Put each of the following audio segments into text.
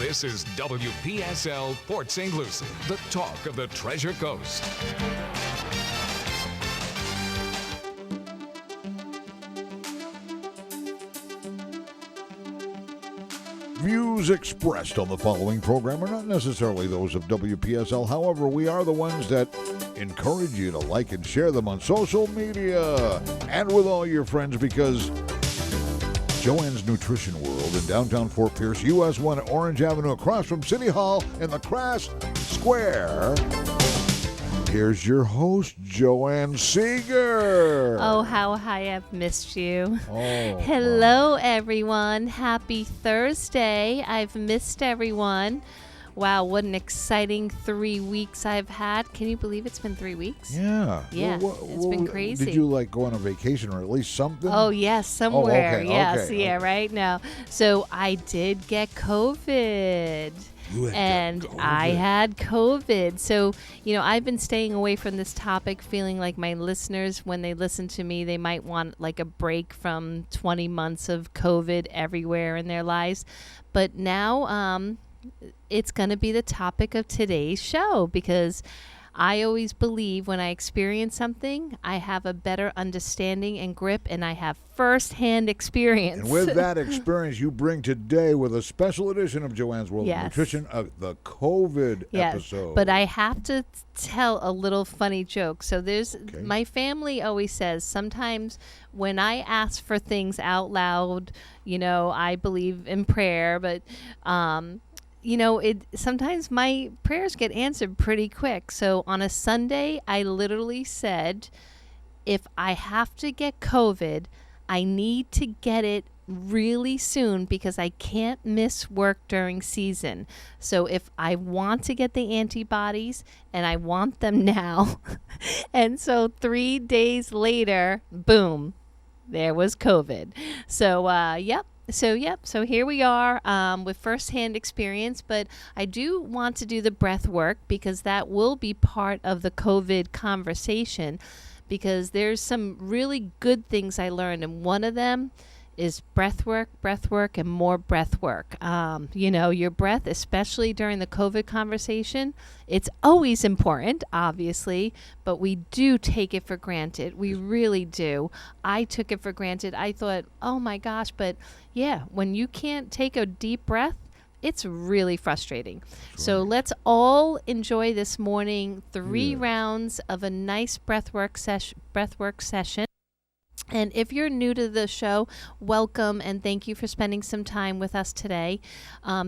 This is WPSL Port St. Lucie, the talk of the Treasure Coast. Views expressed on the following program are not necessarily those of WPSL. However, we are the ones that encourage you to like and share them on social media and with all your friends, because Joanne's Nutrition World in downtown Fort Pierce, US 1 at Orange Avenue, across from City Hall in the Crass Square. Here's your host, Joanne Seeger. Oh, how I have missed you. Oh, Hello, everyone. Happy Thursday. I've missed everyone. Wow, what an exciting 3 weeks I've had. Can you believe it's been 3 weeks? Yeah. Yeah, it's been crazy. Did you go on a vacation or at least something? Oh, yes, somewhere. okay, yes, okay, yeah, okay. right now. So I did get COVID. And I had COVID. So, I've been staying away from this topic, feeling like my listeners, when they listen to me, they might want like a break from 20 months of COVID everywhere in their lives. But now it's going to be the topic of today's show, because I always believe when I experience something, I have a better understanding and grip, and I have firsthand experience. And with that experience, you bring today with a special edition of Joanne's World of Nutrition, the COVID episode. But I have to tell a little funny joke. So my family always says sometimes when I ask for things out loud, I believe in prayer, but sometimes my prayers get answered pretty quick. So on a Sunday, I literally said, if I have to get COVID, I need to get it really soon because I can't miss work during season. So if I want to get the antibodies, and I want them now, and so 3 days later, boom, there was COVID. So, So here we are with firsthand experience, but I do want to do the breath work because that will be part of the COVID conversation, because there's some really good things I learned, and one of them is breath work, and more breath work. Your breath, especially during the COVID conversation, it's always important, obviously, but we do take it for granted. We really do. I took it for granted. I thought, oh my gosh, but yeah, when you can't take a deep breath, it's really frustrating. So let's all enjoy this morning 3 rounds of a nice breathwork session. And if you're new to the show, welcome, and thank you for spending some time with us today.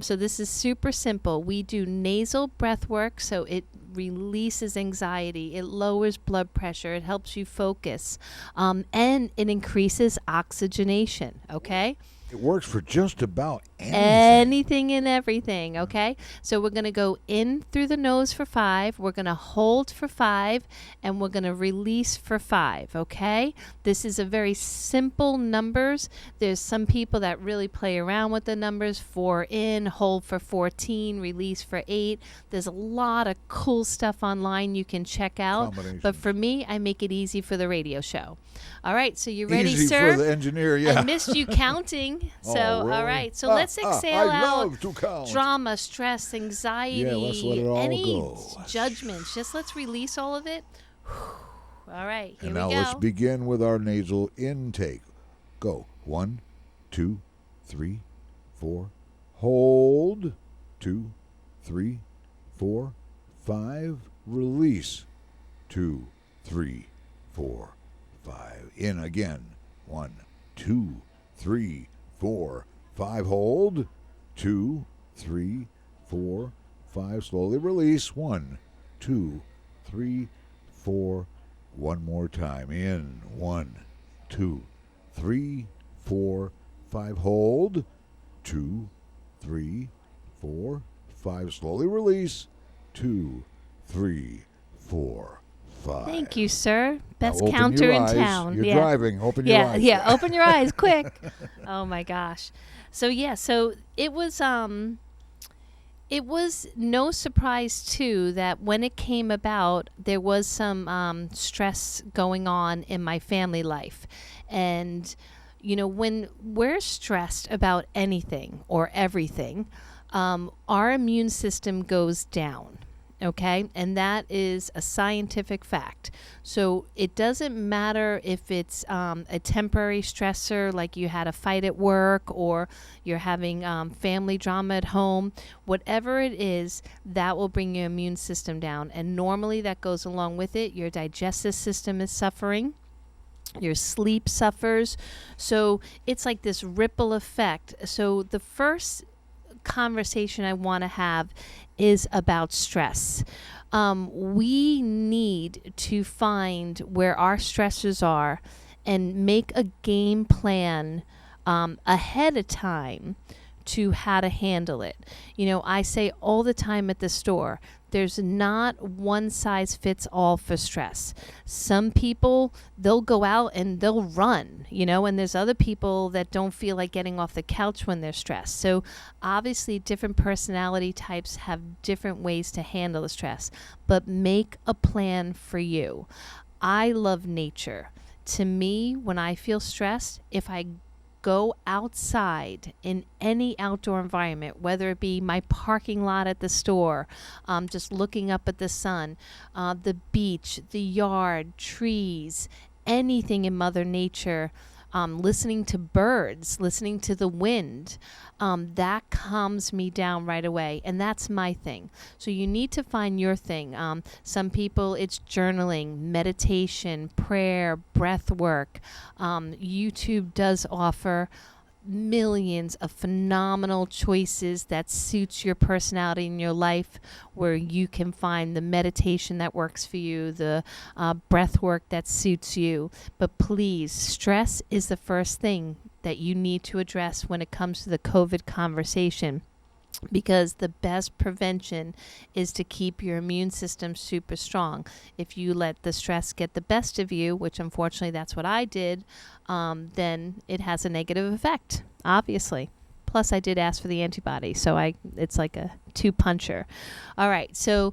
So this is super simple. We do nasal breath work, so it releases anxiety, it lowers blood pressure, it helps you focus, and it increases oxygenation, okay? It works for just about anything. Anything and everything, okay? So we're going to go in through the nose for 5. We're going to hold for 5. And we're going to release for 5, okay? This is a very simple numbers. There's some people that really play around with the numbers. 4 in, hold for 14, release for 8. There's a lot of cool stuff online you can check out. But for me, I make it easy for the radio show. All right, so you ready, easy sir? For the engineer, yeah. I missed you counting. So, really? all right. So let's exhale I out love to count. drama, stress, anxiety, Yeah, let's let it all any go. judgments. Just let's release all of it. All right, here and we now go. let's begin with our nasal intake. Go. 1, 2, 3, 4. Hold. 2, 3, 4, 5. Release. 2, 3, 4, 5. In again. 1, 2, 3, 4, 5. Hold. 2, 3, 4, 5. Slowly release. 1, 2, 3, 4. One more time. In. 1, 2, 3, 4, 5. Hold. 2, 3, 4, 5. Slowly release. 2, 3, 4, 5. Thank you, sir. Best Now, counter in eyes. town. You're driving. Open your eyes. Yeah, open your eyes quick. Oh my gosh. So it was no surprise too that when it came about, there was some stress going on in my family life. And When we're stressed about anything or everything, our immune system goes down. Okay, and that is a scientific fact. So it doesn't matter if it's a temporary stressor, like you had a fight at work or you're having family drama at home. Whatever it is, that will bring your immune system down. And normally that goes along with it. Your digestive system is suffering. Your sleep suffers. So it's like this ripple effect. So the first conversation I want to have is about stress. We need to find where our stressors are and make a game plan ahead of time to how to handle it. I say all the time at the store, there's not one size fits all for stress. Some people, they'll go out and they'll run, and there's other people that don't feel like getting off the couch when they're stressed. So obviously different personality types have different ways to handle the stress, but make a plan for you. I love nature. To me, when I feel stressed, if I go outside in any outdoor environment, whether it be my parking lot at the store, just looking up at the sun, the beach, the yard, trees, anything in Mother Nature, listening to birds, listening to the wind, that calms me down right away. And that's my thing. So you need to find your thing. Some people, it's journaling, meditation, prayer, breath work. YouTube does offer millions of phenomenal choices that suits your personality and your life, where you can find the meditation that works for you, the breath work that suits you. But please, stress is the first thing that you need to address when it comes to the COVID conversation, because the best prevention is to keep your immune system super strong. If you let the stress get the best of you, which unfortunately that's what I did, then it has a negative effect, obviously. Plus, I did ask for the antibody, so it's like a two-puncher. All right, so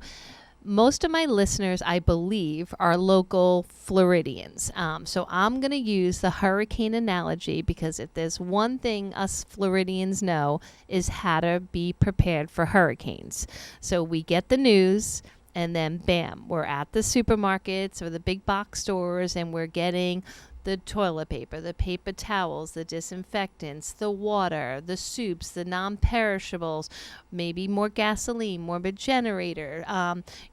most of my listeners, I believe, are local Floridians. So I'm going to use the hurricane analogy, because if there's one thing us Floridians know is how to be prepared for hurricanes. So we get the news, and then bam, we're at the supermarkets or the big box stores, and we're getting the toilet paper, the paper towels, the disinfectants, the water, the soups, the non-perishables, maybe more gasoline, more of a generator,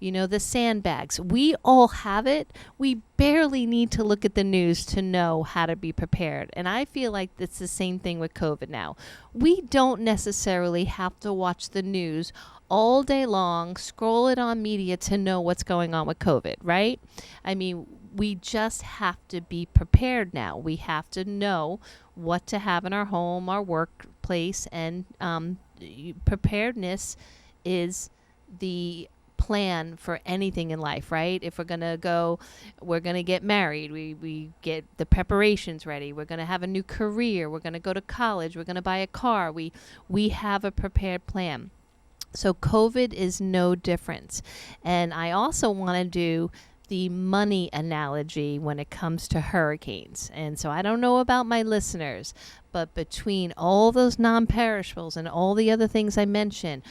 the sandbags. We all have it. We barely need to look at the news to know how to be prepared. And I feel like it's the same thing with COVID now. We don't necessarily have to watch the news all day long, scroll it on media to know what's going on with COVID, right? I mean, we just have to be prepared now. We have to know what to have in our home, our workplace, and preparedness is the plan for anything in life, right? If we're going to get married, we get the preparations ready. We're going to have a new career. We're going to go to college. We're going to buy a car. We have a prepared plan. So COVID is no different. And I also want to do the money analogy when it comes to hurricanes. And so I don't know about my listeners, but between all those non-perishables and all the other things I mentioned,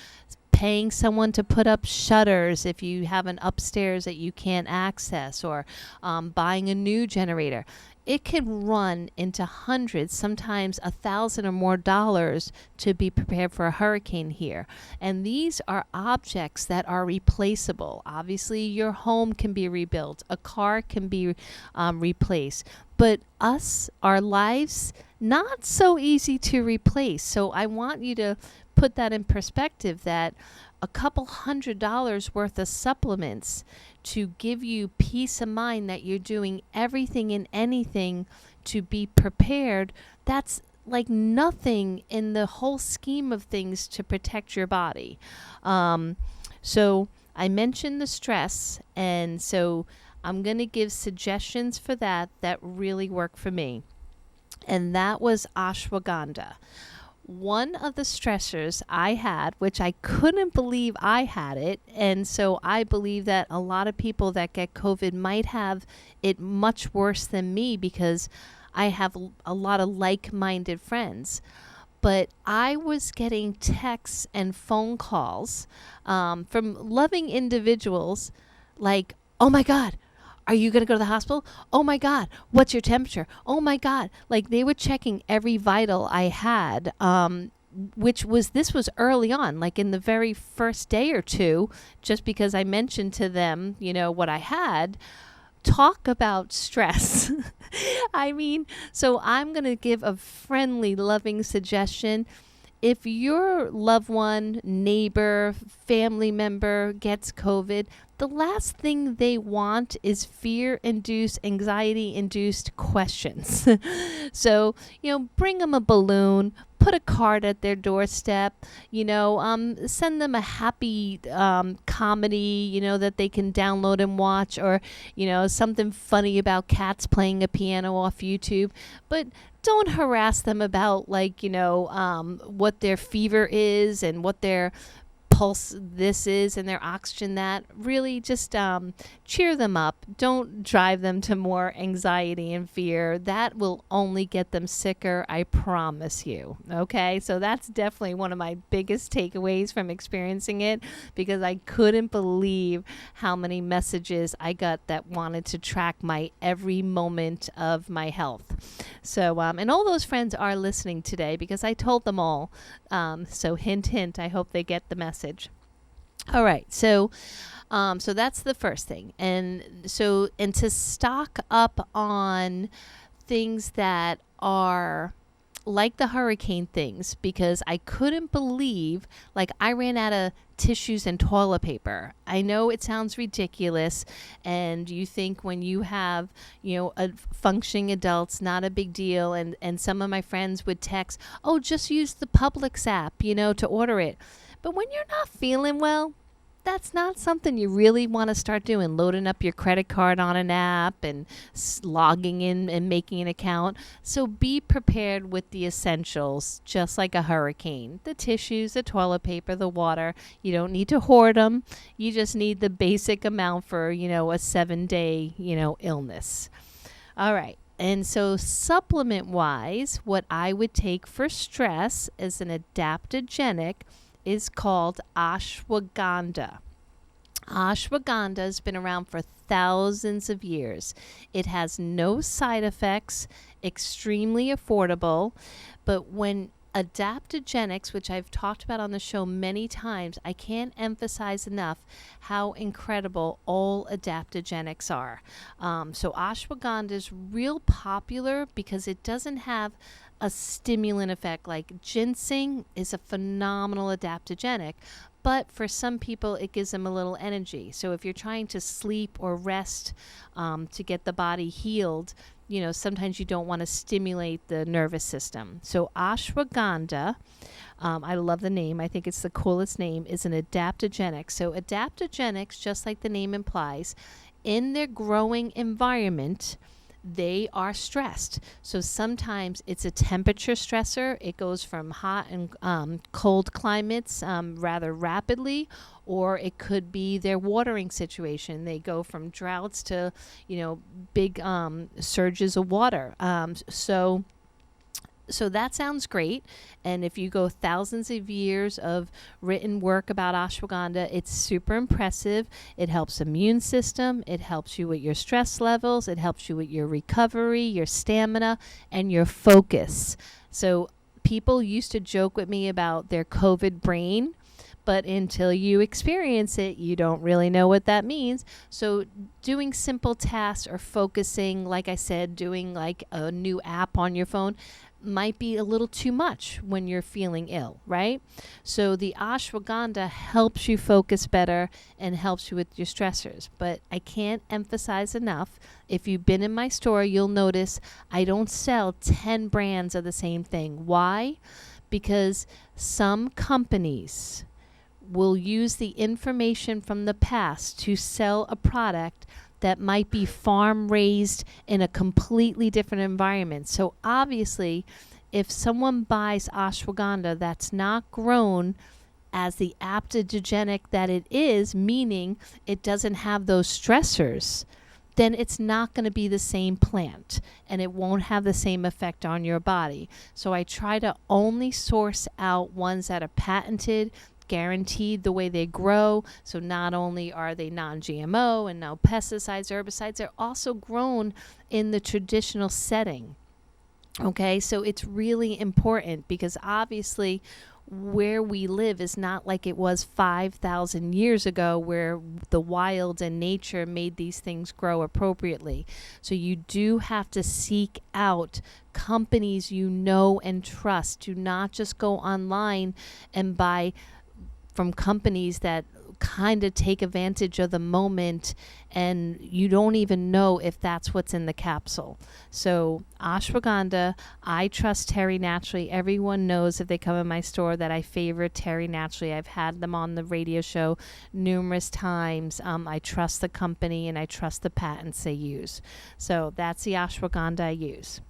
paying someone to put up shutters if you have an upstairs that you can't access, or buying a new generator, it can run into hundreds, sometimes $1,000 or more dollars to be prepared for a hurricane here. And these are objects that are replaceable. Obviously, your home can be rebuilt. A car can be replaced. But our lives, not so easy to replace. So I want you to put that in perspective, that a couple $100 worth of supplements to give you peace of mind that you're doing everything and anything to be prepared, that's like nothing in the whole scheme of things to protect your body. So I mentioned the stress, and so I'm going to give suggestions for that really work for me. And that was ashwagandha. One of the stressors I had, which I couldn't believe I had it, and so I believe that a lot of people that get COVID might have it much worse than me, because I have a lot of like-minded friends. But I was getting texts and phone calls from loving individuals like, oh my God, are you going to go to the hospital? Oh my God, what's your temperature? Oh my God. Like they were checking every vital I had, this was early on, like in the very first day or two, just because I mentioned to them, what I had. Talk about stress. I mean, so I'm going to give a friendly, loving suggestion. If your loved one, neighbor, family member gets COVID, the last thing they want is fear-induced, anxiety-induced questions. So, bring them a balloon, put a card at their doorstep, send them a happy comedy, that they can download and watch, or, something funny about cats playing a piano off YouTube. But don't harass them about, what their fever is and what their pulse this is and their oxygen that. Really just cheer them up. Don't drive them to more anxiety and fear. That will only get them sicker, I promise you. Okay, so that's definitely one of my biggest takeaways from experiencing it, because I couldn't believe how many messages I got that wanted to track my every moment of my health. So and all those friends are listening today because I told them all. So hint, hint, I hope they get the message. All right, so that's the first thing. And to stock up on things that are like the hurricane things, because I couldn't believe, I ran out of tissues and toilet paper. I know it sounds ridiculous, and you think when you have, a functioning adults, not a big deal. And some of my friends would text, oh, just use the Publix app, to order it. But when you're not feeling well, that's not something you really want to start doing, loading up your credit card on an app and logging in and making an account. So be prepared with the essentials, just like a hurricane. The tissues, the toilet paper, the water. You don't need to hoard them. You just need the basic amount for, a 7-day, illness. All right. And so supplement-wise, what I would take for stress as an adaptogenic is called ashwagandha. Ashwagandha has been around for thousands of years. It has no side effects, extremely affordable. But when adaptogenics, which I've talked about on the show many times, I can't emphasize enough how incredible all adaptogenics are. So ashwagandha is real popular because it doesn't have a stimulant effect. Like ginseng is a phenomenal adaptogenic, but for some people it gives them a little energy. So if you're trying to sleep or rest to get the body healed, sometimes you don't want to stimulate the nervous system. So ashwagandha, I love the name. I think it's the coolest name, is an adaptogenic. So adaptogenics, just like the name implies, in their growing environment, they are stressed. So sometimes it's a temperature stressor. It goes from hot and cold climates rather rapidly, or it could be their watering situation. They go from droughts to, big surges of water. So that sounds great. And if you go thousands of years of written work about ashwagandha, it's super impressive. It helps immune system. It helps you with your stress levels. It helps you with your recovery, your stamina, and your focus. So people used to joke with me about their COVID brain, but until you experience it, you don't really know what that means. So doing simple tasks or focusing, like I said, doing like a new app on your phone, might be a little too much when you're feeling ill, right? So the ashwagandha helps you focus better and helps you with your stressors. But I can't emphasize enough, if you've been in my store, you'll notice I don't sell 10 brands of the same thing. Why? Because some companies will use the information from the past to sell a product that might be farm raised in a completely different environment. So obviously, if someone buys ashwagandha that's not grown as the adaptogenic that it is, meaning it doesn't have those stressors, then it's not going to be the same plant and it won't have the same effect on your body. So I try to only source out ones that are patented, guaranteed the way they grow. So not only are they non-GMO and no pesticides, herbicides, they're also grown in the traditional setting. Okay, so it's really important because obviously where we live is not like it was 5,000 years ago where the wild and nature made these things grow appropriately. So you do have to seek out companies you know and trust. Do not just go online and buy from companies that kind of take advantage of the moment and you don't even know if that's what's in the capsule. So ashwagandha, I trust Terry Naturally. Everyone knows if they come in my store that I favor Terry Naturally. I've had them on the radio show numerous times. I trust the company and I trust the patents they use. So that's the ashwagandha I use.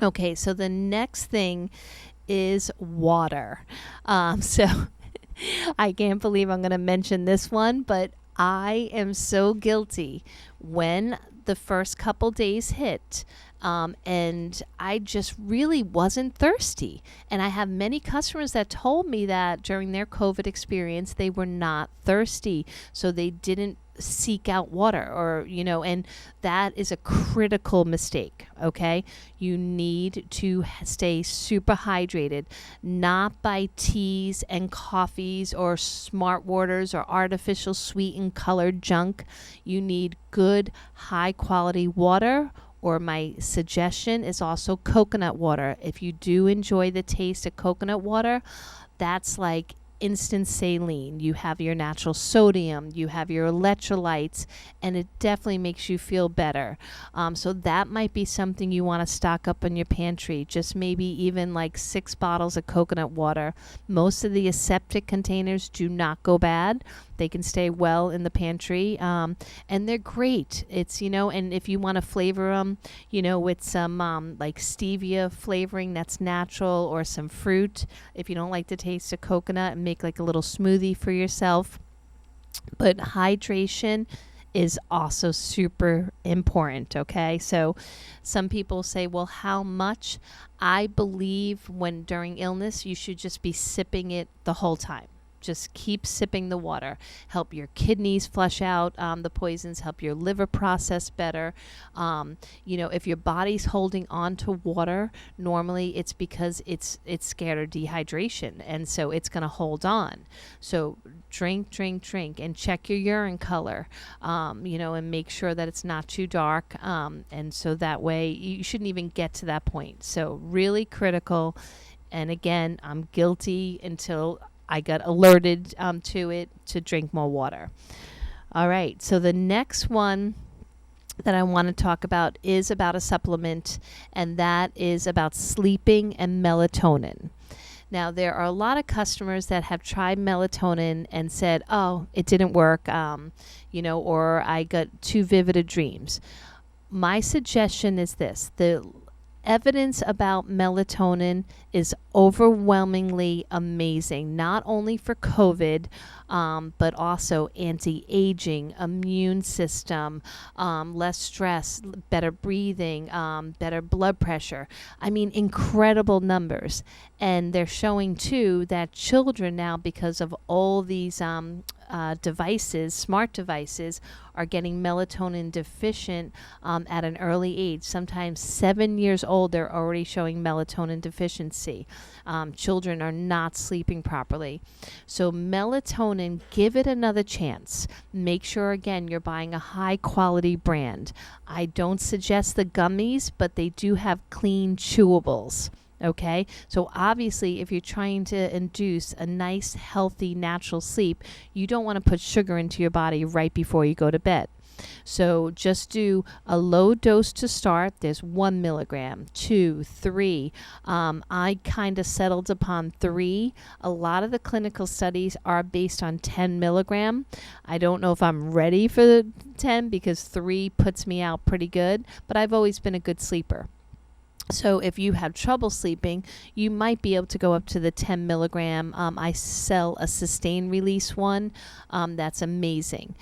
Okay, so the next thing is water. So I can't believe I'm going to mention this one, but I am so guilty when the first couple days hit and I just really wasn't thirsty. And I have many customers that told me that during their COVID experience, they were not thirsty. So they didn't seek out water or, and that is a critical mistake. Okay. You need to stay super hydrated, not by teas and coffees or smart waters or artificial sweetened colored junk. You need good, high quality water. Or my suggestion is also coconut water. If you do enjoy the taste of coconut water, that's like instant saline. You have your natural sodium, you have your electrolytes, and it definitely makes you feel better. So that might be something you want to stock up in your pantry. Just maybe even like 6 bottles of coconut water. Most of the aseptic containers do not go bad. They can stay well in the pantry, and they're great. It's, and if you want to flavor them, with some like stevia flavoring that's natural or some fruit, if you don't like the taste of coconut, and make like a little smoothie for yourself. But hydration is also super important, okay? So some people say, well, how much? I believe during illness, you should just be sipping it the whole time. Just keep sipping the water. Help your kidneys flush out the poisons, help your liver process better. If your body's holding on to water, normally it's because it's scared of dehydration, and so it's going to hold on. So drink, and check your urine color, and make sure that it's not too dark. And so that way you shouldn't even get to that point. So really critical. And again, I'm guilty until I got alerted to it to drink more water. All right. So the next one that I want to talk about is about a supplement, and that is about sleeping and melatonin. Now, there are a lot of customers that have tried melatonin and said, oh, it didn't work, or I got too vivid of dreams. My suggestion is this. The evidence about melatonin is overwhelmingly amazing, not only for COVID, but also anti-aging, immune system, less stress, better breathing, better blood pressure. I mean, incredible numbers. And they're showing, too, that children now, because of all these devices, smart devices, are getting melatonin deficient at an early age. Sometimes 7 years old, they're already showing melatonin deficiency. Children are not sleeping properly. So melatonin, give it another chance. Make sure, again, you're buying a high quality brand. I don't suggest the gummies, but they do have clean chewables. Okay, so obviously if you're trying to induce a nice, healthy, natural sleep, you don't want to put sugar into your body right before you go to bed. So just do a low dose to start. There's 1 milligram, 2, 3. I kind of settled upon 3. A lot of the clinical studies are based on 10 milligram. I don't know if I'm ready for the 10 because 3 puts me out pretty good, but I've always been a good sleeper. So if you have trouble sleeping, you might be able to go up to the 10 milligram. I sell a sustained release one. That's amazing.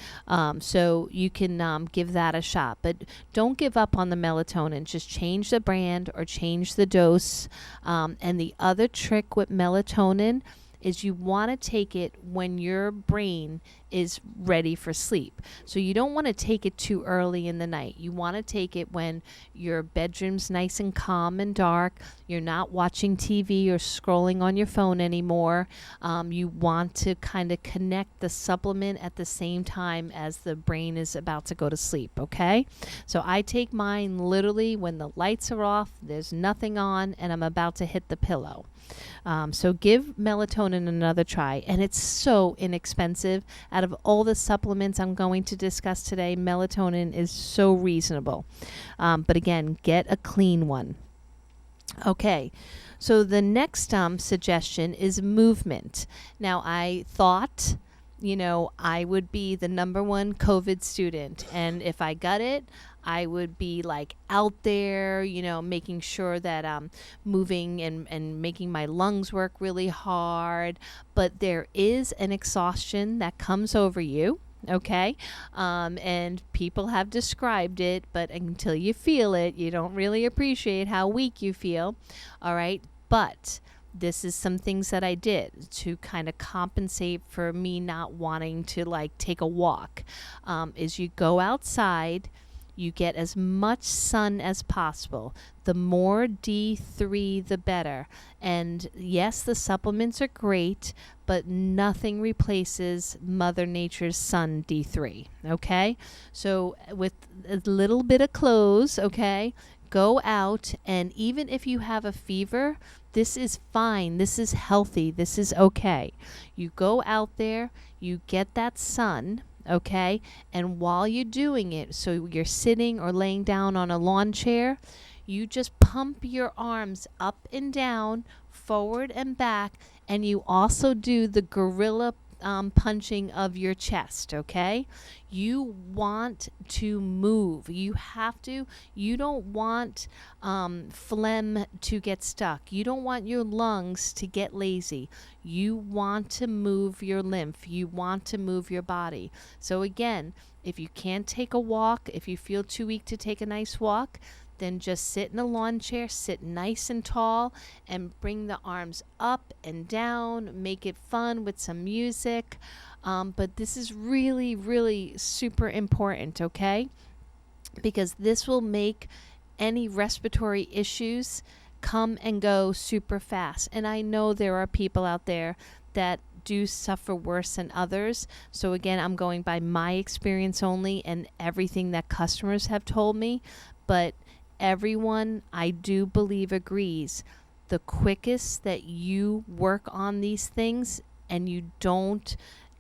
So you can give that a shot. But don't give up on the melatonin. Just change the brand or change the dose. And the other trick with melatonin is you want to take it when your brain is ready for sleep. So you don't want to take it too early in the night. You want to take it when your bedroom's nice and calm and dark. You're not watching TV or scrolling on your phone anymore. You want to kind of connect the supplement at the same time as the brain is about to go to sleep, okay? So I take mine literally when the lights are off, there's nothing on, and I'm about to hit the pillow. So give melatonin another try, and it's so inexpensive. Out of all the supplements I'm going to discuss today, melatonin is so reasonable. But again, get a clean one. Okay, so the next suggestion is movement. Now, I thought, I would be the number one COVID student, and if I got it, I would be like out there, making sure that I'm moving and making my lungs work really hard. But there is an exhaustion that comes over you, okay? And people have described it, but until you feel it, you don't really appreciate how weak you feel, all right? But this is some things that I did to kind of compensate for me not wanting to take a walk, is you go outside. You get as much sun as possible. The more D3, the better. And yes, the supplements are great, but nothing replaces Mother Nature's sun D3, okay? So with a little bit of clothes, okay, go out, and even if you have a fever, this is fine. This is healthy. This is okay. You go out there, you get that sun, okay? And while you're doing it, so you're sitting or laying down on a lawn chair, you just pump your arms up and down, forward and back, and you also do the gorilla punching of your chest, okay? You want to move. You have to. You don't want phlegm to get stuck. You don't want your lungs to get lazy. You want to move your lymph. You want to move your body. So again, if you can't take a walk, if you feel too weak to take a nice walk, then just sit in a lawn chair, sit nice and tall, and bring the arms up and down. Make it fun with some music. But this is really, really super important, okay? Because this will make any respiratory issues come and go super fast. And I know there are people out there that do suffer worse than others. So again, I'm going by my experience only and everything that customers have told me. But everyone, I do believe, agrees. The quickest that you work on these things and you don't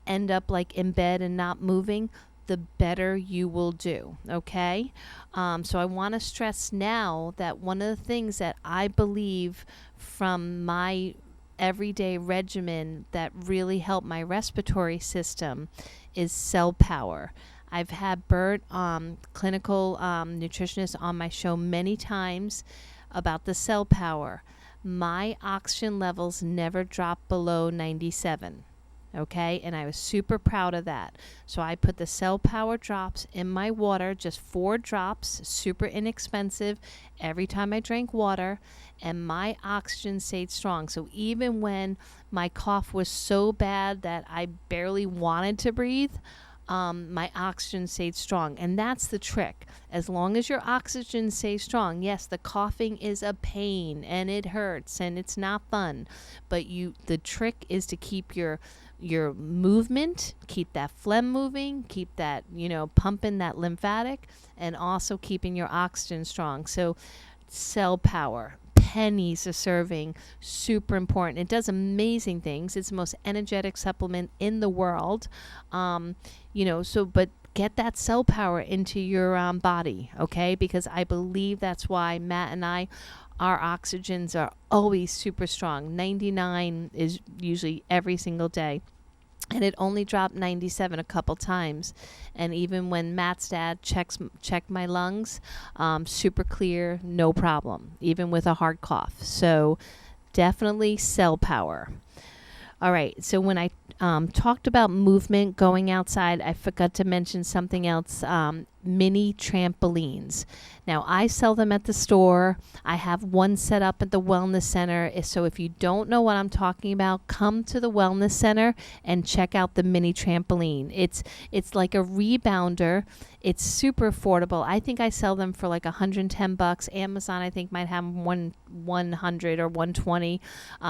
end up in bed and not moving, the better you will do, okay? So I want to stress now that one of the things that I believe from my everyday regimen that really helped my respiratory system is cell power. I've had Bert, clinical nutritionist, on my show many times about the cell power. My oxygen levels never dropped below 97, okay? And I was super proud of that. So I put the cell power drops in my water, just 4 drops, super inexpensive, every time I drank water, and my oxygen stayed strong. So even when my cough was so bad that I barely wanted to breathe, my oxygen stayed strong. And that's the trick. As long as your oxygen stays strong, yes, the coughing is a pain and it hurts and it's not fun. But the trick is to keep your movement, keep that phlegm moving, keep that, pumping that lymphatic, and also keeping your oxygen strong. So cell power, pennies a serving, super important. It does amazing things. It's the most energetic supplement in the world. But get that cell power into your body, okay? Because I believe that's why Matt and I, our oxygens are always super strong. 99 is usually every single day. And it only dropped 97 a couple times. And even when Matt's dad checked my lungs, super clear, no problem, even with a hard cough. So definitely cell power. All right, so when I talked about movement, going outside, I forgot to mention something else, mini trampolines. Now, I sell them at the store. I have one set up at the wellness center. So if you don't know what I'm talking about, come to the wellness center and check out the mini trampoline. It's like a rebounder. It's super affordable. I think I sell them for like $110. Amazon, I think, might have 100 or 120.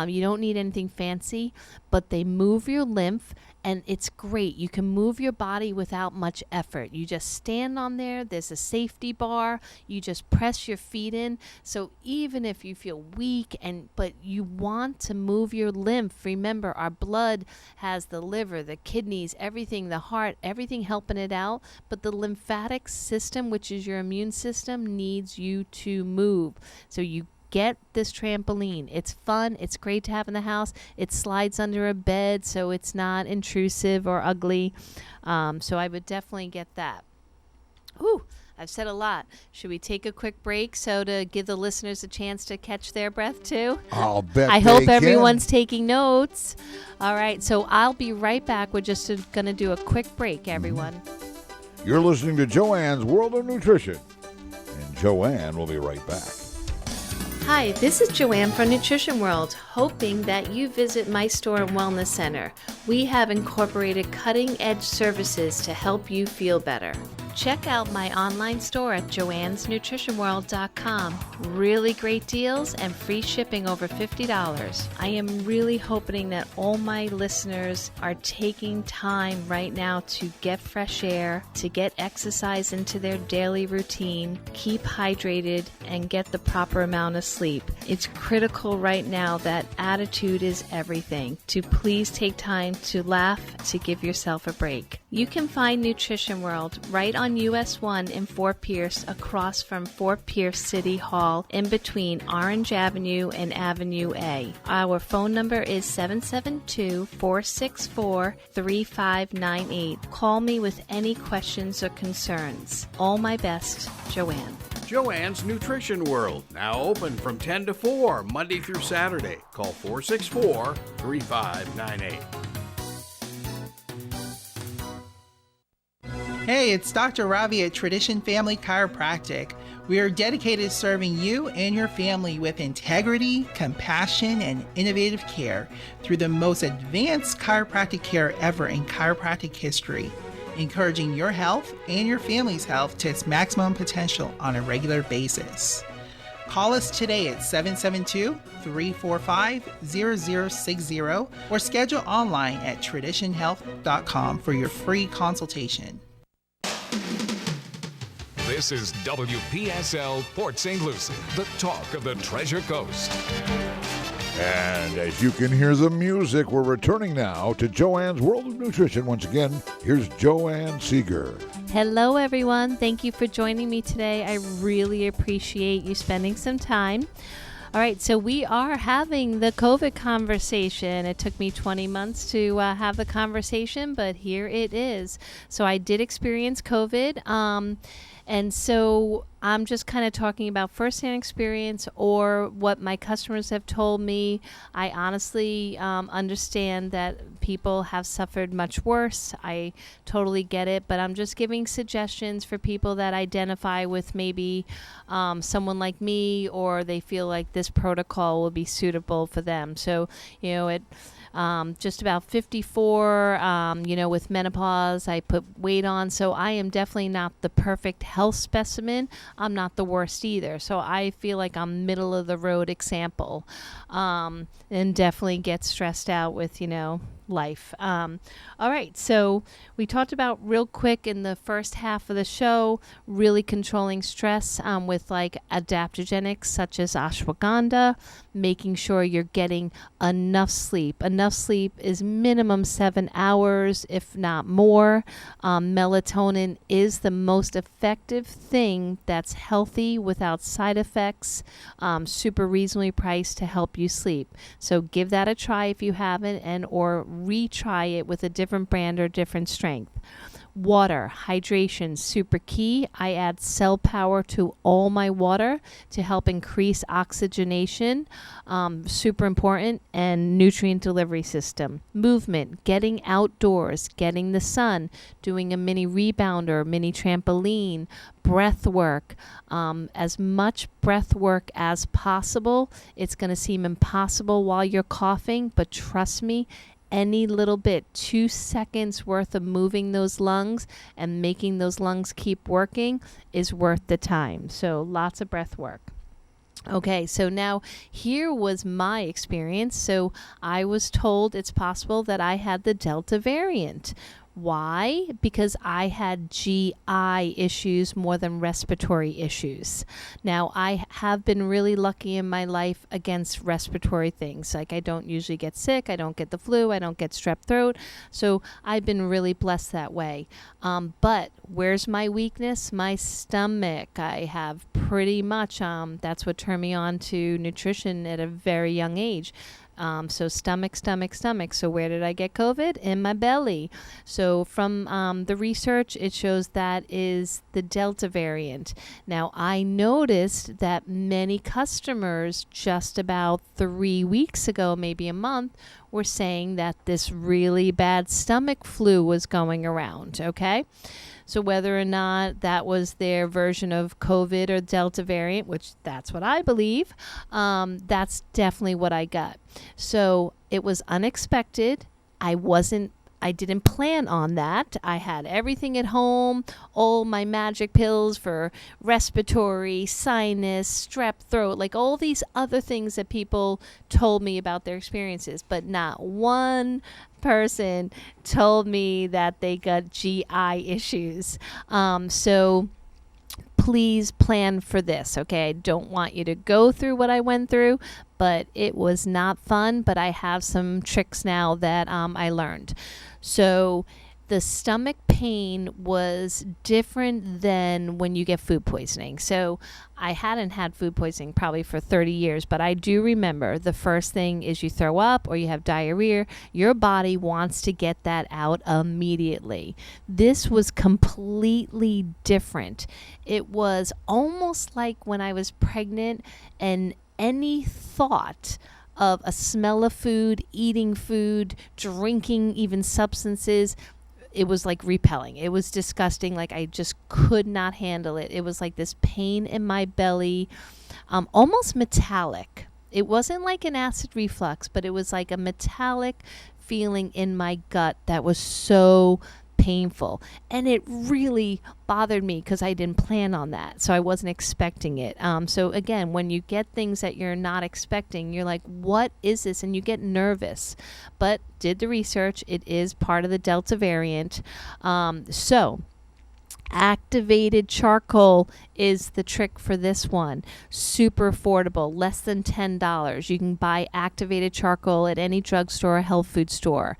You don't need anything fancy, but they move your lymph. And it's great. You can move your body without much effort. You just stand on there. There's a safety bar. You just press your feet in. So even if you feel weak but you want to move your lymph, remember our blood has the liver, the kidneys, everything, the heart, everything helping it out. But the lymphatic system, which is your immune system, needs you to move. So you get this trampoline. It's fun. It's great to have in the house. It slides under a bed, so it's not intrusive or ugly. So I would definitely get that. Ooh, I've said a lot. Should we take a quick break to give the listeners a chance to catch their breath too? I'll bet I they hope can. everyone's taking notes. All right, so I'll be right back. We're just going to do a quick break, everyone. You're listening to Joanne's World of Nutrition, and Joanne will be right back. Hi, this is Joanne from Nutrition World, hoping that you visit my store and wellness center. We have incorporated cutting-edge services to help you feel better. Check out my online store at joannesnutritionworld.com. Really great deals and free shipping over $50. I am really hoping that all my listeners are taking time right now to get fresh air, to get exercise into their daily routine, keep hydrated, and get the proper amount of sleep. It's critical right now that attitude is everything. To please take time to laugh, to give yourself a break. You can find Nutrition World right on US 1 in Fort Pierce, across from Fort Pierce City Hall, in between Orange Avenue and Avenue A. Our phone number is 772-464-3598. Call me with any questions or concerns. All my best, Joanne. Joanne's Nutrition World, now open from 10 to 4, Monday through Saturday. Call 464-3598. Hey, it's Dr. Ravi at Tradition Family Chiropractic. We are dedicated to serving you and your family with integrity, compassion, and innovative care through the most advanced chiropractic care ever in chiropractic history, encouraging your health and your family's health to its maximum potential on a regular basis. Call us today at 772-345-0060 or schedule online at traditionhealth.com for your free consultation. This is WPSL Port St. Lucie, the talk of the Treasure Coast. And as you can hear the music, we're returning now to Joanne's World of Nutrition. Once again, here's Joanne Seeger. Hello, everyone. Thank you for joining me today. I really appreciate you spending some time. All right, so we are having the COVID conversation. It took me 20 months to have the conversation, but here it is. So I did experience COVID. And so I'm just kind of talking about firsthand experience or what my customers have told me. I honestly understand that people have suffered much worse. I totally get it, but I'm just giving suggestions for people that identify with maybe someone like me, or they feel like this protocol will be suitable for them. So, just about 54, with menopause, I put weight on. So I am definitely not the perfect health specimen. I'm not the worst either. So I feel like I'm middle of the road example, and definitely get stressed out with, life. All right. So we talked about real quick in the first half of the show, really controlling stress with like adaptogenics such as ashwagandha, making sure you're getting enough sleep. Enough sleep is minimum 7 hours, if not more. Melatonin is the most effective thing that's healthy without side effects, super reasonably priced to help you sleep. So give that a try if you haven't, and or retry it with a different brand or different strength. Water, hydration, super key. I add cell power to all my water to help increase oxygenation, super important, and nutrient delivery system. Movement, getting outdoors, getting the sun, doing a mini rebounder, mini trampoline, breath work, as much breath work as possible. It's going to seem impossible while you're coughing, but trust me, any little bit, 2 seconds worth of moving those lungs and making those lungs keep working is worth the time. So lots of breath work. Okay, so now here was my experience. So I was told it's possible that I had the Delta variant. Why? Because I had GI issues more than respiratory issues. Now, I have been really lucky in my life against respiratory things. Like, I don't usually get sick. I don't get the flu. I don't get strep throat. So I've been really blessed that way. But where's my weakness? My stomach. I have pretty much, that's what turned me on to nutrition at a very young age. So stomach. So where did I get COVID? In my belly. So from the research, it shows that is the Delta variant. Now, I noticed that many customers just about 3 weeks ago, maybe a month, were saying that this really bad stomach flu was going around, okay? So whether or not that was their version of COVID or Delta variant, which that's what I believe, that's definitely what I got. So it was unexpected. I didn't plan on that. I had everything at home, all my magic pills for respiratory, sinus, strep throat, like all these other things that people told me about their experiences, but not one person told me that they got GI issues. So please plan for this, okay? I don't want you to go through what I went through, but it was not fun. But I have some tricks now that I learned. So the stomach pain was different than when you get food poisoning. So I hadn't had food poisoning probably for 30 years, but I do remember the first thing is you throw up or you have diarrhea. Your body wants to get that out immediately. This was completely different. It was almost like when I was pregnant, and any thought of a smell of food, eating food, drinking even substances, it was like repelling. It was disgusting. Like, I just could not handle it. It was like this pain in my belly, almost metallic. It wasn't like an acid reflux, but it was like a metallic feeling in my gut that was so painful. And it really bothered me because I didn't plan on that. So I wasn't expecting it. So again, when you get things that you're not expecting, you're like, what is this? And you get nervous. But did the research. It is part of the Delta variant. So activated charcoal is the trick for this one. Super affordable, less than $10. You can buy activated charcoal at any drugstore or health food store.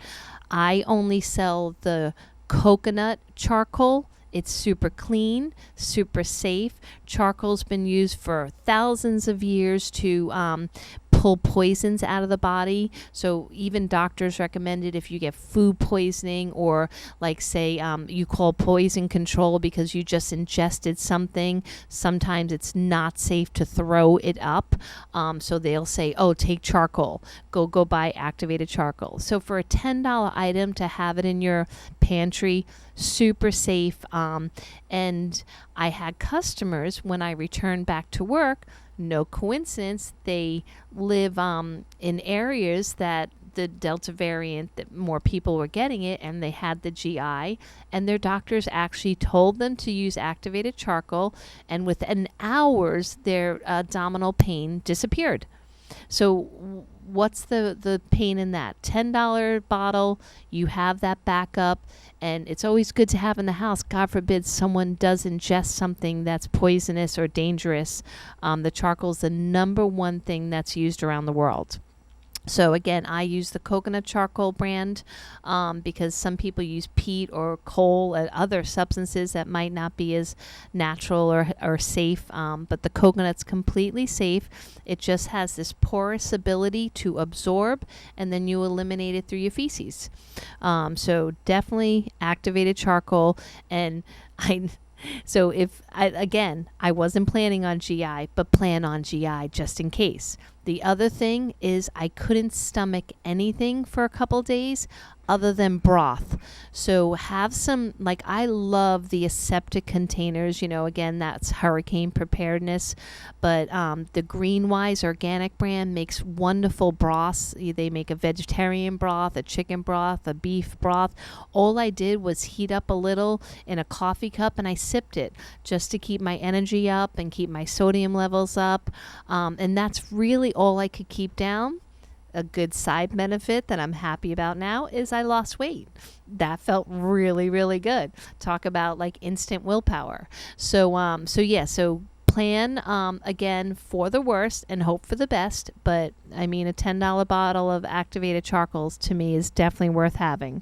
I only sell the coconut charcoal. It's super clean, super safe. Charcoal's been used for thousands of years to pull poisons out of the body. So even doctors recommend it if you get food poisoning, or like say you call poison control because you just ingested something. Sometimes it's not safe to throw it up. So they'll say, oh, take charcoal. Go buy activated charcoal. So for a $10 item to have it in your pantry, super safe. And I had customers when I returned back to work, no coincidence, they live in areas that the Delta variant, that more people were getting it, and they had the GI, and their doctors actually told them to use activated charcoal, and within hours their abdominal pain disappeared. So what's the pain in that? $10 bottle, you have that backup, and it's always good to have in the house. God forbid someone does ingest something that's poisonous or dangerous. The charcoal is the number one thing that's used around the world. So again, I use the coconut charcoal brand because some people use peat or coal and other substances that might not be as natural or safe. But the coconut's completely safe. It just has this porous ability to absorb, and then you eliminate it through your feces. So definitely activated charcoal. And so I wasn't planning on GI, but plan on GI just in case. The other thing is I couldn't stomach anything for a couple days other than broth. So have some, like, I love the aseptic containers, again, that's hurricane preparedness, but the Greenwise organic brand makes wonderful broths. They make a vegetarian broth, a chicken broth, a beef broth. All I did was heat up a little in a coffee cup and I sipped it just to keep my energy up and keep my sodium levels up. And that's really all I could keep down. A good side benefit that I'm happy about now is I lost weight. That felt really, really good. Talk about like instant willpower. So plan again for the worst and hope for the best. But I mean, a $10 bottle of activated charcoals to me is definitely worth having.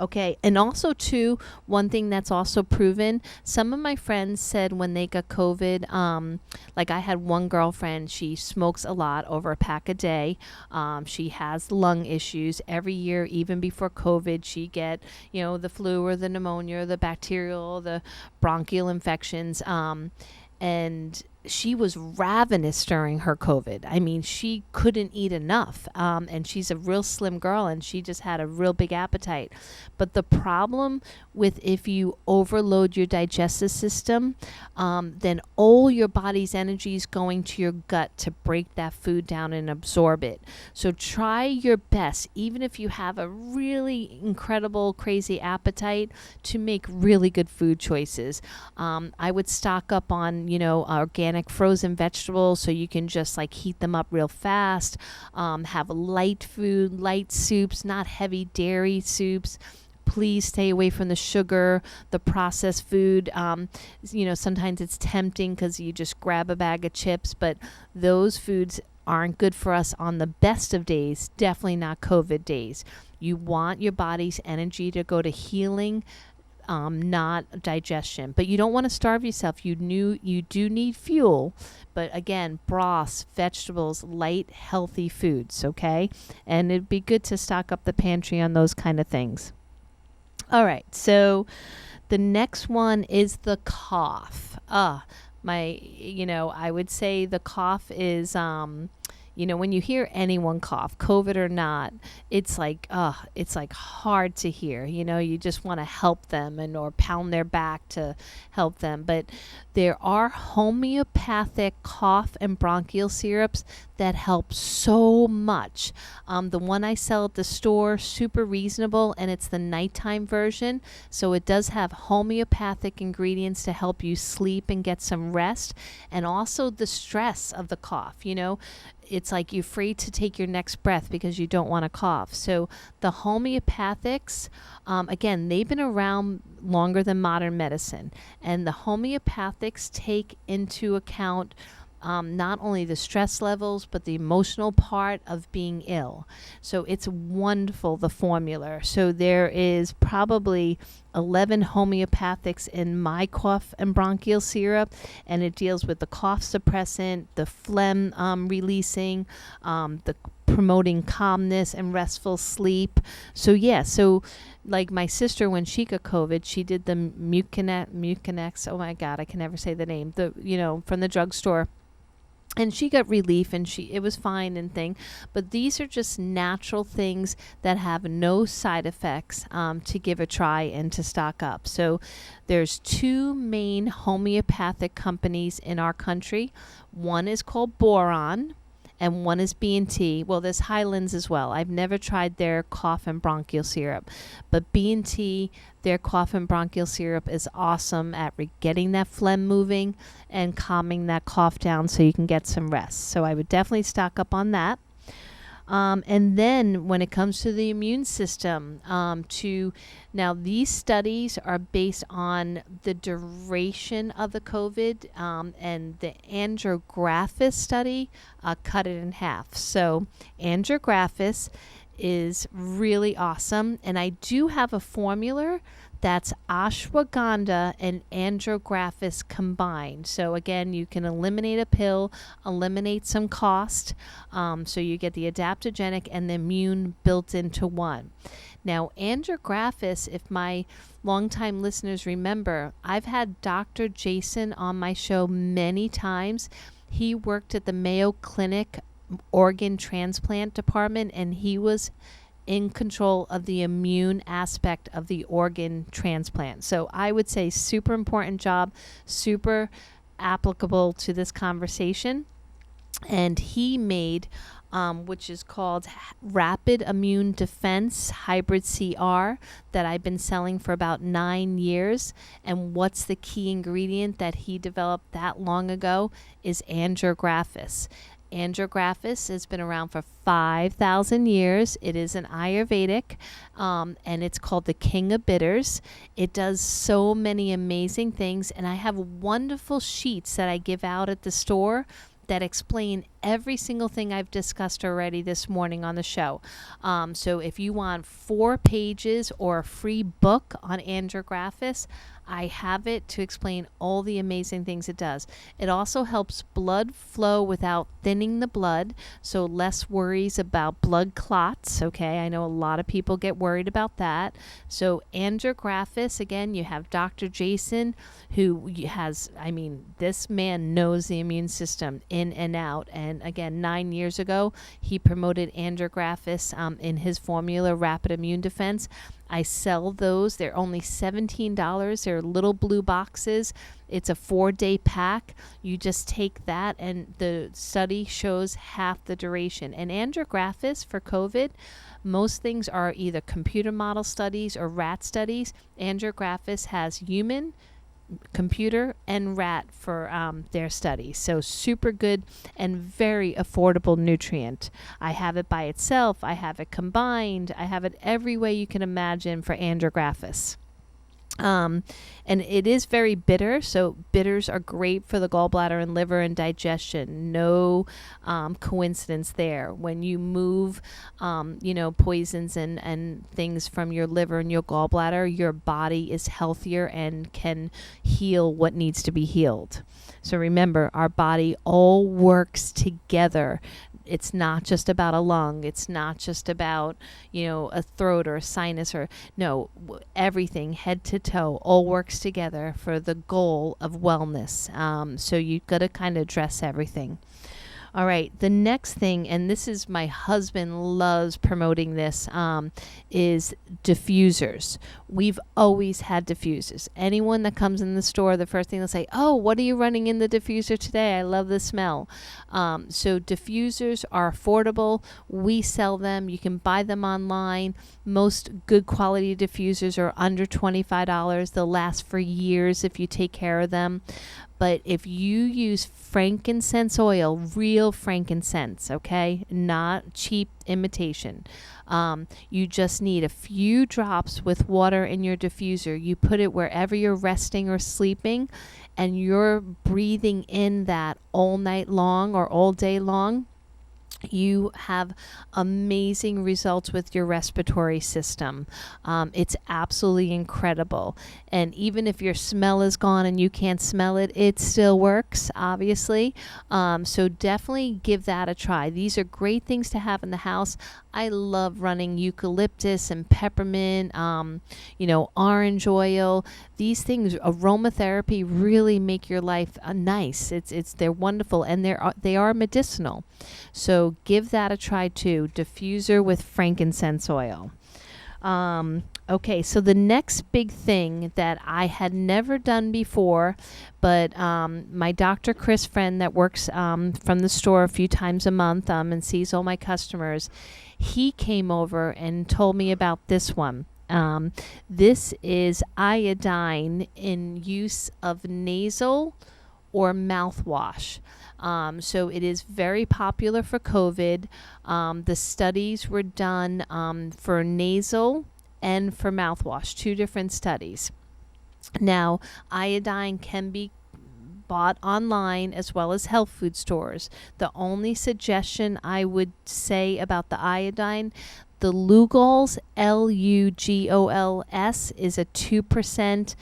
Okay. And also too, one thing that's also proven, some of my friends said when they got COVID, like I had one girlfriend, she smokes a lot, over a pack a day. She has lung issues every year, even before COVID, she get, the flu or the pneumonia, or the bacterial, the bronchial infections. And she was ravenous during her COVID. I mean, she couldn't eat enough. And she's a real slim girl and she just had a real big appetite. But the problem with if you overload your digestive system, then all your body's energy is going to your gut to break that food down and absorb it. So try your best, even if you have a really incredible, crazy appetite, to make really good food choices. I would stock up on, organic frozen vegetables so you can just like heat them up real fast. Have light food, light soups, not heavy dairy soups. Please stay away from the sugar, the processed food. Sometimes it's tempting because you just grab a bag of chips, but those foods aren't good for us on the best of days, definitely not COVID days. You want your body's energy to go to healing, not digestion. But you don't want to starve yourself. You do need fuel, but again, broths, vegetables, light, healthy foods, okay? And it'd be good to stock up the pantry on those kind of things. All right, so the next one is the cough. I would say the cough is, when you hear anyone cough, COVID or not, it's like hard to hear. You just want to help them or pound their back to help them. But there are homeopathic cough and bronchial syrups that help so much. The one I sell at the store, super reasonable, and it's the nighttime version. So it does have homeopathic ingredients to help you sleep and get some rest, and also the stress of the cough. It's like you're afraid to take your next breath because you don't want to cough. So the homeopathics, again, they've been around longer than modern medicine. And the homeopathics take into account not only the stress levels, but the emotional part of being ill. So it's wonderful, the formula. So there is probably 11 homeopathics in my cough and bronchial syrup, and it deals with the cough suppressant, the phlegm releasing, the promoting calmness and restful sleep. So like my sister, when she got COVID, she did the Mucinex. Oh my God, I can never say the name. From the drugstore. And she got relief, and it was fine and thing. But these are just natural things that have no side effects to give a try and to stock up. So there's two main homeopathic companies in our country. One is called Boron, and one is B&T. Well, there's Highlands as well. I've never tried their cough and bronchial syrup. But B&T, their cough and bronchial syrup is awesome at getting that phlegm moving and calming that cough down so you can get some rest. So I would definitely stock up on that. And then when it comes to the immune system, now these studies are based on the duration of the COVID, and the angiographis study cut it in half. So angiographis is really awesome, and I do have a formula that's ashwagandha and angiographis combined. So again, you can eliminate a pill, eliminate some cost, so you get the adaptogenic and the immune built into one. Now, angiographis, if my longtime listeners remember, I've had Dr. Jason on my show many times. He worked at the Mayo Clinic organ transplant department, and he was in control of the immune aspect of the organ transplant. So I would say super important job, super applicable to this conversation. And he made, which is called Rapid Immune Defense Hybrid CR, that I've been selling for about 9 years. And what's the key ingredient that he developed that long ago is angiographis. Angiographis has been around for 5,000 years. It is an Ayurvedic, and it's called the King of Bitters. It does so many amazing things, and I have wonderful sheets that I give out at the store that explain every single thing I've discussed already this morning on the show. So if you want 4 pages or a free book on angiographis, I have it to explain all the amazing things it does. It also helps blood flow without thinning the blood, so less worries about blood clots, okay? I know a lot of people get worried about that. So angiographis, again, you have Dr. Jason, who has, this man knows the immune system in and out. And again, 9 years ago, he promoted angiographis in his formula, Rapid Immune Defense. I sell those. They're only $17. They're little blue boxes. It's a 4-day pack. You just take that, and the study shows half the duration. And angiographis for COVID, most things are either computer model studies or rat studies. Angiographis has human, computer, and rat for their studies. So super good and very affordable nutrient. I have it by itself. I have it combined. I have it every way you can imagine for angiographis. And it is very bitter, so bitters are great for the gallbladder and liver and digestion. No coincidence there. When you move, poisons and things from your liver and your gallbladder, your body is healthier and can heal what needs to be healed. So remember, our body all works together. It's not just about a lung. It's not just about, a throat or a sinus everything, head to toe, all works together for the goal of wellness. So you've got to kind of address everything. All right, the next thing, and this is my husband loves promoting this, is diffusers. We've always had diffusers. Anyone that comes in the store, the first thing they'll say, "Oh, what are you running in the diffuser today? I love the smell." So diffusers are affordable. We sell them. You can buy them online. Most good quality diffusers are under $25. They'll last for years if you take care of them. But if you use frankincense oil, real frankincense, okay, not cheap imitation, you just need a few drops with water in your diffuser. You put it wherever you're resting or sleeping, and you're breathing in that all night long or all day long. You have amazing results with your respiratory system. It's absolutely incredible. And even if your smell is gone and you can't smell it, it still works, obviously. So definitely give that a try. These are great things to have in the house. I love running eucalyptus and peppermint, orange oil. These things, aromatherapy, really make your life nice. They're wonderful, and they are medicinal. So give that a try too. Diffuser with frankincense oil. Okay, so the next big thing that I had never done before, but my Dr. Chris friend that works from the store a few times a month and sees all my customers, he came over and told me about this one. This is iodine in use of nasal or mouthwash. So it is very popular for COVID. The studies were done for nasal and for mouthwash, 2 different studies. Now, iodine can be bought online as well as health food stores. The only suggestion I would say about the iodine, the Lugols, Lugols, is a 2%.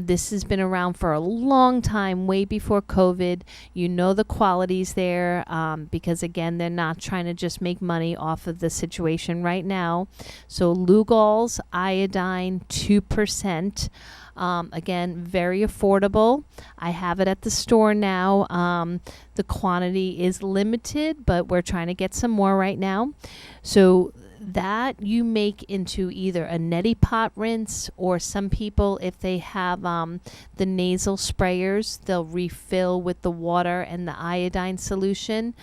This has been around for a long time, way before COVID. You know the quality's there because, again, they're not trying to just make money off of the situation right now. So Lugols, iodine, 2%. Again, very affordable. I have it at the store now. The quantity is limited, but we're trying to get some more right now. So that you make into either a neti pot rinse, or some people, if they have the nasal sprayers, they'll refill with the water and the iodine solution.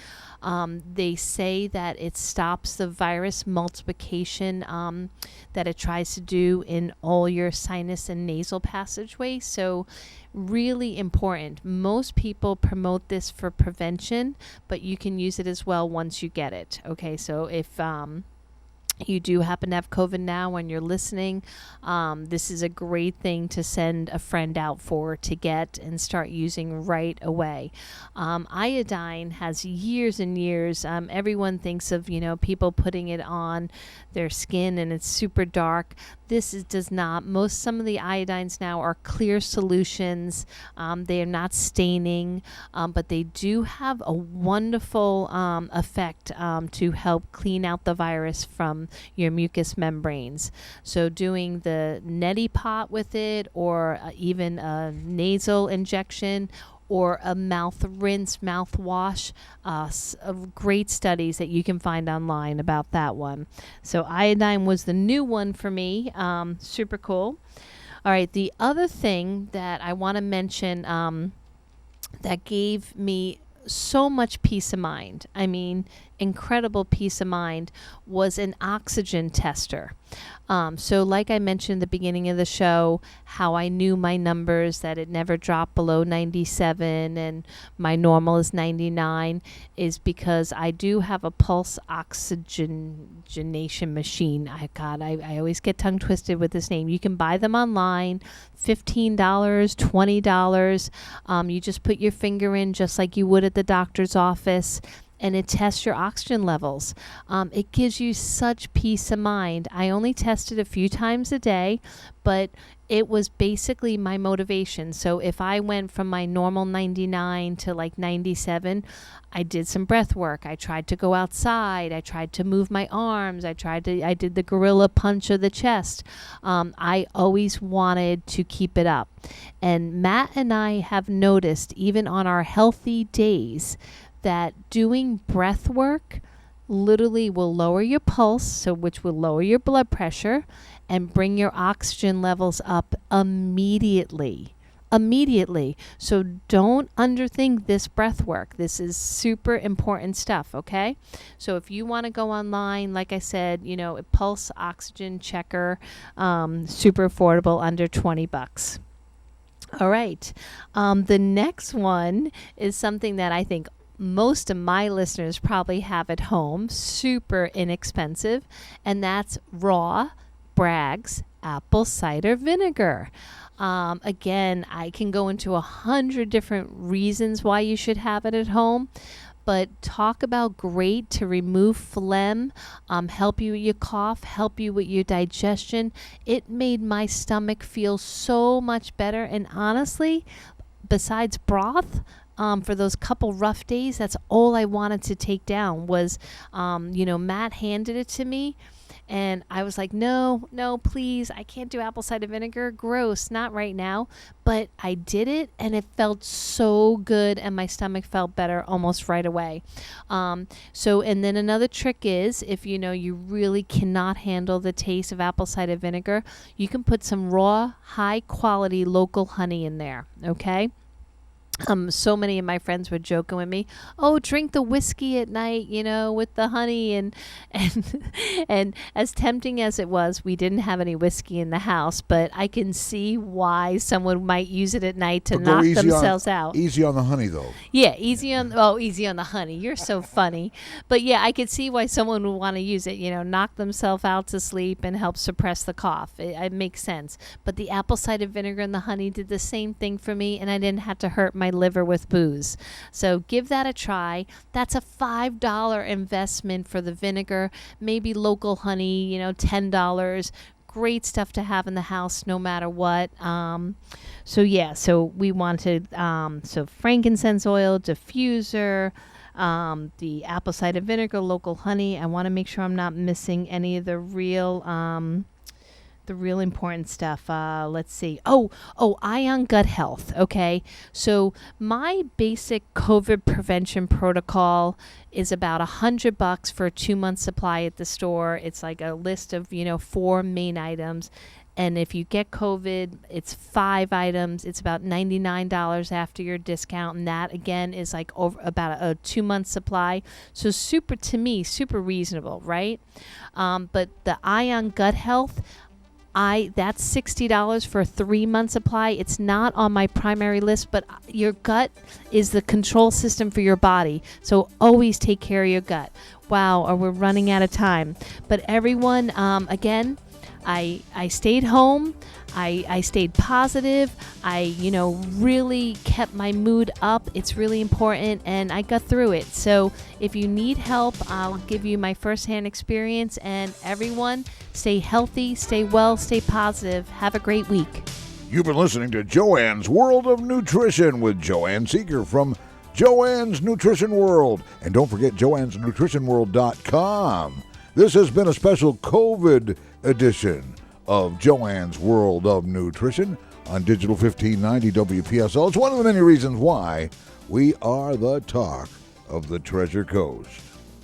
They say that it stops the virus multiplication that it tries to do in all your sinus and nasal passageways. So really important. Most people promote this for prevention, but you can use it as well once you get it. Okay, so if you do happen to have COVID now when you're listening, this is a great thing to send a friend out for to get and start using right away. Iodine has years and years. Everyone thinks of, people putting it on their skin and it's super dark. This does not. Some of the iodines now are clear solutions. They are not staining, but they do have a wonderful effect to help clean out the virus from your mucous membranes. So doing the neti pot with it, or even a nasal injection, or a mouth rinse, mouth wash, great studies that you can find online about that one. So iodine was the new one for me. Super cool. All right, the other thing that I want to mention that gave me so much peace of mind, incredible peace of mind, was an oxygen tester. So like I mentioned at the beginning of the show, how I knew my numbers, that it never dropped below 97 and my normal is 99, is because I do have a pulse oxygenation machine. I always get tongue twisted with this name. You can buy them online, $15, $20. You just put your finger in just like you would at the doctor's office, and it tests your oxygen levels. It gives you such peace of mind. I only tested a few times a day, but it was basically my motivation. So if I went from my normal 99 to like 97, I did some breath work. I tried to go outside. I tried to move my arms. I did the gorilla punch of the chest. I always wanted to keep it up. And Matt and I have noticed, even on our healthy days, that doing breath work literally will lower your pulse, which will lower your blood pressure and bring your oxygen levels up immediately. So don't underthink this breath work. This is super important stuff, okay? So if you want to go online, like I said, a pulse oxygen checker, super affordable, under $20. All right. The next one is something that I think most of my listeners probably have at home, super inexpensive, and that's raw Bragg's apple cider vinegar. Again, I can go into 100 different reasons why you should have it at home, but talk about great to remove phlegm, help you with your cough, help you with your digestion. It made my stomach feel so much better, and honestly, besides broth, for those couple rough days, that's all I wanted to take down was, Matt handed it to me, and I was like, no, please, I can't do apple cider vinegar. Gross, not right now. But I did it, and it felt so good, and my stomach felt better almost right away. And then another trick is, if you really cannot handle the taste of apple cider vinegar, you can put some raw, high quality local honey in there, okay? So many of my friends were joking with me, oh, drink the whiskey at night, with the honey, and as tempting as it was, we didn't have any whiskey in the house, but I can see why someone might use it at night to knock themselves out. Easy on the honey, though. Yeah, easy on the honey. You're so funny. But yeah, I could see why someone would want to use it, knock themselves out to sleep and help suppress the cough. It makes sense. But the apple cider vinegar and the honey did the same thing for me, and I didn't have to hurt my liver with booze. So give that a try. That's a $5 investment for the vinegar, maybe local honey, $10. Great stuff to have in the house no matter what. So we wanted frankincense oil, diffuser, the apple cider vinegar, local honey. I want to make sure I'm not missing any of the real important stuff. Let's see. Ion Gut Health. Okay. So my basic COVID prevention protocol is about $100 for a 2-month supply at the store. It's like a list of, 4 main items. And if you get COVID, it's 5 items. It's about $99 after your discount. And that, again, is like about a 2-month supply. So super reasonable, right? But the Ion Gut Health, that's $60 for a 3-month supply. It's not on my primary list, but your gut is the control system for your body. So always take care of your gut. Wow, or we're running out of time. But everyone, again, I stayed home. I stayed positive. I, really kept my mood up. It's really important, and I got through it. So if you need help, I'll give you my firsthand experience. And everyone, stay healthy, stay well, stay positive. Have a great week. You've been listening to Joanne's World of Nutrition with Joanne Seeger from Joanne's Nutrition World. And don't forget joannesnutritionworld.com. This has been a special COVID edition of Joanne's World of Nutrition on Digital 1590 WPSL. It's one of the many reasons why we are the talk of the Treasure Coast.